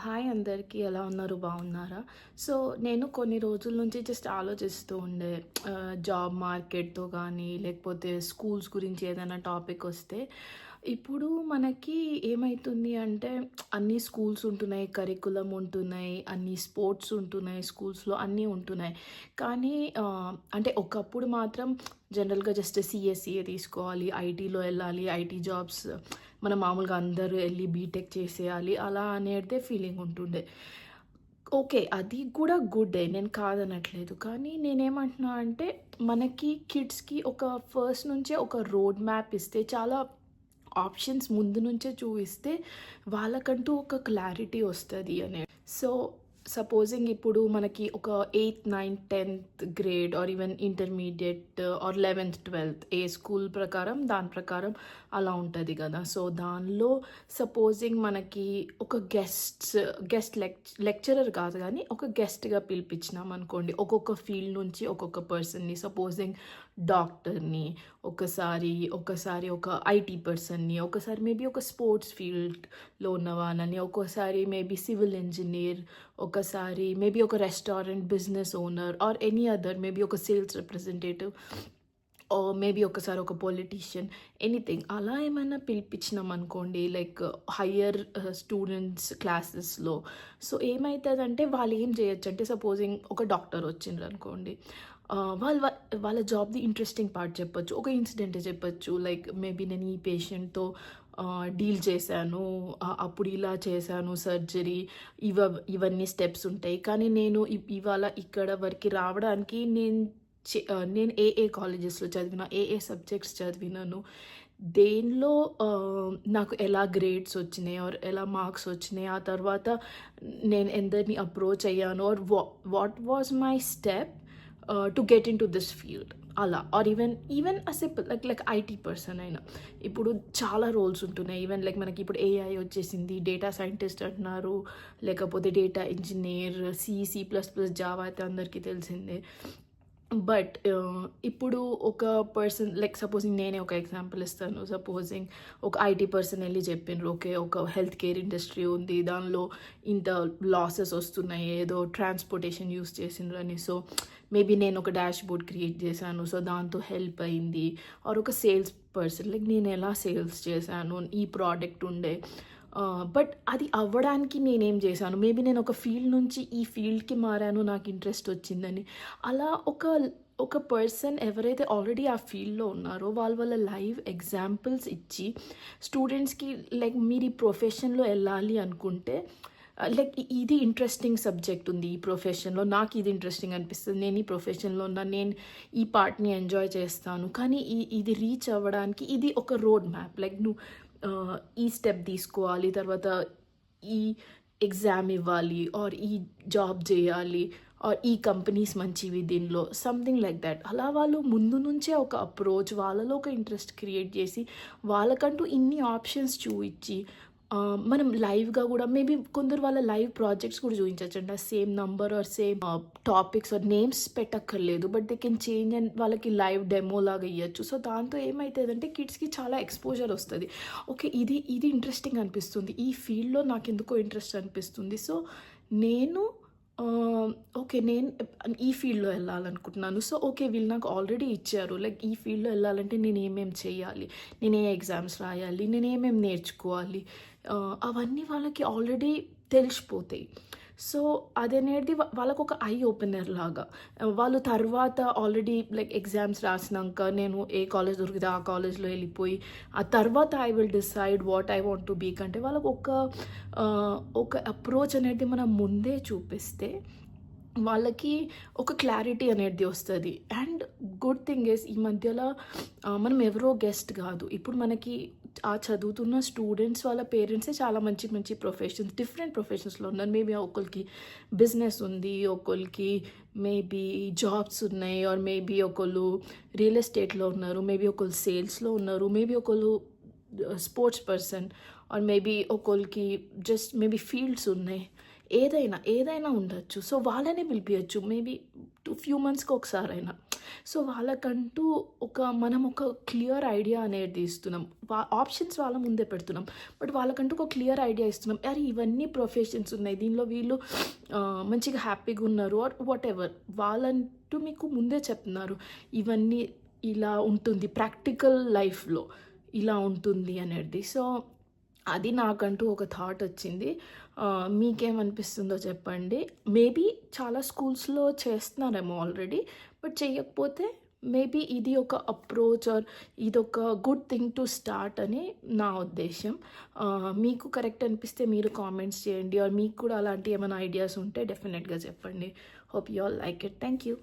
Hi అందరికీ ఎలా ఉన్నారు? బాగున్నారా? సో, నేను కొన్ని రోజుల నుంచి జస్ట్ ఆలోచిస్తూ ఉండే జాబ్ మార్కెట్‌తో కానీ, లేకపోతే స్కూల్స్ గురించి ఏదైనా టాపిక్ వస్తే, ఇప్పుడు మనకి ఏమైతుంది అంటే అన్ని స్కూల్స్ ఉంటున్నాయి, కరిక్యులమ్ ఉంటున్నాయి, అన్ని స్పోర్ట్స్ ఉంటున్నాయి, స్కూల్స్‌లో అన్నీ ఉంటున్నాయి. కానీ అంటే ఒకప్పుడు మాత్రం జనరల్‌గా జస్ట్ సీఎస్ఈఏ తీసుకోవాలి, ఐటీలో వెళ్ళాలి, ఐటీ జాబ్స్ మనం మామూలుగా అందరూ ఎళ్లి బీటెక్ చేసేయాలి అలా అనేదే ఫీలింగ్ ఉంటుండే. ఓకే. అది కూడా గుడ్డే. నేను కాదనట్లేదు. కానీ నేనేమంటున్నా అంటే మనకి కిడ్స్‌కి ఒక ఫస్ట్ నుంచే ఒక రోడ్ మ్యాప్ ఇస్తే చాలా ఆప్షన్స్ ముందు నుంచే చూయిస్తే వాళ్ళకంటూ ఒక క్లారిటీ వస్తది అని. సో, సపోజింగ్ ఇప్పుడు మనకి ఒక 8థ్, 9థ్, 10థ్ grade or even intermediate or 11థ్, 12థ్ ఏ స్కూల్ ప్రకారం దాని ప్రకారం అలా ఉంటది గదా! సో, దానిలో సపోజింగ్ మనకి ఒక గెస్ట్ లెక్చరర్ కాదు గానీ, ఒక గెస్ట్‌గా పిలిపించినామనుకోండి. ఒక్కొక్క ఫీల్డ్ నుంచి ఒక్కొక్క పర్సన్‌ని సపోజింగ్ డాక్టర్‌ని, ఒకసారి ఒక ఐటీ పర్సన్‌ని, ఒకసారి మేబీ ఒక స్పోర్ట్స్ ఫీల్డ్‌లో ఉన్న వాళ్ళని, ఒక్కోసారి మేబీ సివిల్ ఇంజినీర్, ఒకసారి మేబీ ఒక restaurant business owner or any other maybe ఒక సేల్స్ రిప్రజెంటేటివ్ ఆర్ మేబీ ఒకసారి ఒక పొలిటీషియన్ ఎనీథింగ్ అలా ఏమైనా పిలిపించినామనుకోండి లైక్ హయ్యర్ స్టూడెంట్స్ క్లాసెస్‌లో. సో, ఏమైతదంటే వాళ్ళు ఏం చేయొచ్చంటే సపోజింగ్ ఒక డాక్టర్ వచ్చిండ్రనుకోండి. వాళ్ళ జాబ్‌ది ఇంట్రెస్టింగ్ పార్ట్ చెప్పొచ్చు. ఒక ఇన్సిడెంటే చెప్పొచ్చు. లైక్ మేబీ నేను ఈ పేషెంట్‌తో డీల్ చేశాను. అప్పుడు ఇలా చేశాను సర్జరీ. ఇవన్నీ స్టెప్స్ ఉంటాయి. కానీ నేను ఇవాళ ఇక్కడ వరకి రావడానికి నేను ఏ కాలేజెస్‌లో చదివినా, ఏ సబ్జెక్ట్స్ చదివినాను, దేనిలో నాకు ఎలా గ్రేడ్స్ వచ్చినాయి ఆర్ ఎలా మార్క్స్ వచ్చినాయి, ఆ తర్వాత నేను ఎందరిని అప్రోచ్ అయ్యాను or what was my step to get into this field అలా. Or even simple like IT person అయినా. ఇప్పుడు చాలా రోల్స్ ఉంటున్నాయి. ఈవెన్ లైక్ మనకి ఇప్పుడు ఏఐ వచ్చేసింది, డేటా సైంటిస్ట్ అంటున్నారు, లేకపోతే data engineer, C plus plus, Java అయితే అందరికీ తెలిసిందే. బట్ ఇప్పుడు ఒక పర్సన్ లైక్ సపోజింగ్ నేనే ఒక ఎగ్జాంపుల్ ఇస్తాను. సపోజింగ్ ఒక ఐటీ పర్సన్ వెళ్ళి చెప్పిండ్రు, ఓకే ఒక హెల్త్ కేర్ ఇండస్ట్రీ ఉంది, దానిలో ఇంత లాసెస్ వస్తున్నాయి, ఏదో ట్రాన్స్పోర్టేషన్ యూస్ చేసిండ్రు అని. సో, మేబీ నేను ఒక డాష్ బోర్డ్ క్రియేట్ చేశాను, సో దాంతో హెల్ప్ అయింది. ఆర్ ఒక సేల్స్ పర్సన్ లైక్ నేను ఎలా సేల్స్ చేశాను, ఈ ప్రోడక్ట్ ఉండే. బట్ అది అవ్వడానికి నేనేం చేశాను, మేబీ నేను ఒక ఫీల్డ్ నుంచి ఈ ఫీల్డ్‌కి మారాను, నాకు ఇంట్రెస్ట్ వచ్చిందని. అలా ఒక పర్సన్ ఎవరైతే ఆల్రెడీ ఆ ఫీల్డ్‌లో ఉన్నారో వాళ్ళ లైవ్ ఎగ్జాంపుల్స్ ఇచ్చి స్టూడెంట్స్‌కి లైక్ మీరు ఈ ప్రొఫెషన్‌లో వెళ్ళాలి అనుకుంటే లైక్ ఇది ఇంట్రెస్టింగ్ సబ్జెక్ట్ ఉంది ఈ ప్రొఫెషన్‌లో, నాకు ఇది ఇంట్రెస్టింగ్ అనిపిస్తుంది, నేను ఈ ప్రొఫెషన్‌లో ఉన్నా, నేను ఈ పార్ట్‌ని ఎంజాయ్ చేస్తాను. కానీ ఇది రీచ్ అవ్వడానికి ఇది ఒక రోడ్ మ్యాప్. లైక్ నువ్వు ఈ స్టెప్ తీసుకోవాలి, తర్వాత ఈ ఎగ్జామ్ ఇవ్వాలి ఆర్ ఈ జాబ్ చేయాలి ఆర్ ఈ కంపెనీస్ మంచివి దీనిలో సంథింగ్ లైక్ దట్. అలా వాళ్ళు ముందు నుంచే ఒక అప్రోచ్, వాళ్ళలో ఒక ఇంట్రెస్ట్ క్రియేట్ చేసి వాళ్ళకంటూ ఇన్ని ఆప్షన్స్ చూయించి మనం లైవ్‌గా గూడా మేబీ కొందరు వాళ్ళ లైవ్ ప్రాజెక్ట్స్ కూడా చూయించొచ్చండి. Same number or same topics or names పెట్టక్కర్లేదు. But they can change and వాళ్ళకి లైవ్ డెమో లాగా ఇయ్యొచ్చు. సో, దాంతో ఏమైతదంటే కిడ్స్‌కి చాలా ఎక్స్‌పోజర్ వస్తది. ఓకే. ఇది ఇంట్రెస్టింగ్ అనిపిస్తుంది, ఈ ఫీల్డ్‌లో నాకెందుకో ఇంట్రెస్ట్ అనిపిస్తుంది. సో, నేను ఓకే. నేను ఈ ఫీల్డ్‌లో ఎళ్ళాలనుకుంటున్నాను. So, okay. వీళ్ళు నాకు ఆల్రెడీ ఇచ్చారు. లైక్ ఈ ఫీల్డ్‌లో ఎళ్ళాలంటే నేనేమేమి చేయాలి? నేను ఏ ఎగ్జామ్స్ రాయాలి? నేనేమేమి నేర్చుకోవాలి? అవన్నీ వాళ్ళకి ఆల్రెడీ తెలిసిపోతాయి. సో, అదనేది వాళ్ళకొక ఐ ఓపెనర్ లాగా. వాళ్ళు తర్వాత ఆల్రెడీ లైక్ ఎగ్జామ్స్ రాసినంక నేను ఏ కాలేజ్ దొరికితే ఆ కాలేజ్‌లో ఎళ్ళిపోయి, ఆ తర్వాత I will decide what I want to be కంటే ఒక అప్రోచ్ అనేది మనం ముందే చూపిస్తే వాళ్ళకి ఒక క్లారిటీ అనేది వస్తది. అండ్ గుడ్ థింగ్ ఈస్ ఈ మధ్యలో మనం ఎవరో గెస్ట్ గాదు. ఇప్పుడు మనకి ఆ చదువుతున్న స్టూడెంట్స్ వాళ్ళ పేరెంట్సే చాలా మంచి మంచి డిఫరెంట్ ప్రొఫెషన్స్‌లో ఉన్నారు. మేబీ ఒకళ్ళకి బిజినెస్ ఉంది, ఒకళ్ళకి మేబీ జాబ్స్ ఉన్నాయి, ఆర్ మేబీ ఒకళ్ళు రియల్ ఎస్టేట్‌లో ఉన్నారు, మేబీ ఒకళ్ళు సేల్స్‌లో ఉన్నారు, మేబీ ఒకళ్ళు స్పోర్ట్స్ పర్సన్ ఆర్ మేబీ ఒకళ్ళకి జస్ట్ మేబీ ఫీల్డ్స్ ఉన్నాయి. ఏదైనా ఉండొచ్చు. సో, వాళ్ళనే పిలిపియొచ్చు. మేబీ ఫ్యూ మంత్స్‌కి ఒకసారైనా. సో వాళ్ళకంటూ మనం ఒక క్లియర్ ఐడియా అనేది ఇస్తున్నాం. ఆప్షన్స్ వాళ్ళ ముందే పెడుతున్నాం. బట్ వాళ్ళకంటూ ఒక క్లియర్ ఐడియా ఇస్తున్నాం. అరే ఇవన్నీ ప్రొఫెషన్స్ ఉన్నాయి. దీనిలో వీళ్ళు మంచిగా హ్యాపీగా ఉన్నారు ఆర్ వాటెవర్. వాళ్ళంటూ మీకు ముందే చెప్తున్నారు. ఇవన్నీ ఇలా ఉంటుంది. ప్రాక్టికల్ లైఫ్‌లో ఇలా ఉంటుంది అనేది. సో అది నాకంటూ ఒక థాట్ వచ్చింది. మీకేమనిపిస్తుందో చెప్పండి. మేబీ చాలా స్కూల్స్‌లో చేస్తున్నారేమో ఆల్రెడీ. బట్ చెయ్యకపోతే మేబీ ఇది ఒక అప్రోచ్ ఆర్ ఇదొక గుడ్ థింగ్ టు స్టార్ట్ అని నా ఉద్దేశ్యం. మీకు కరెక్ట్ అనిపిస్తే మీరు కామెంట్స్ చేయండి. ఆర్ మీకు కూడా అలాంటి ఏమైనా ఐడియాస్ ఉంటే డెఫినెట్‌గా చెప్పండి. Hope you all like it. Thank you.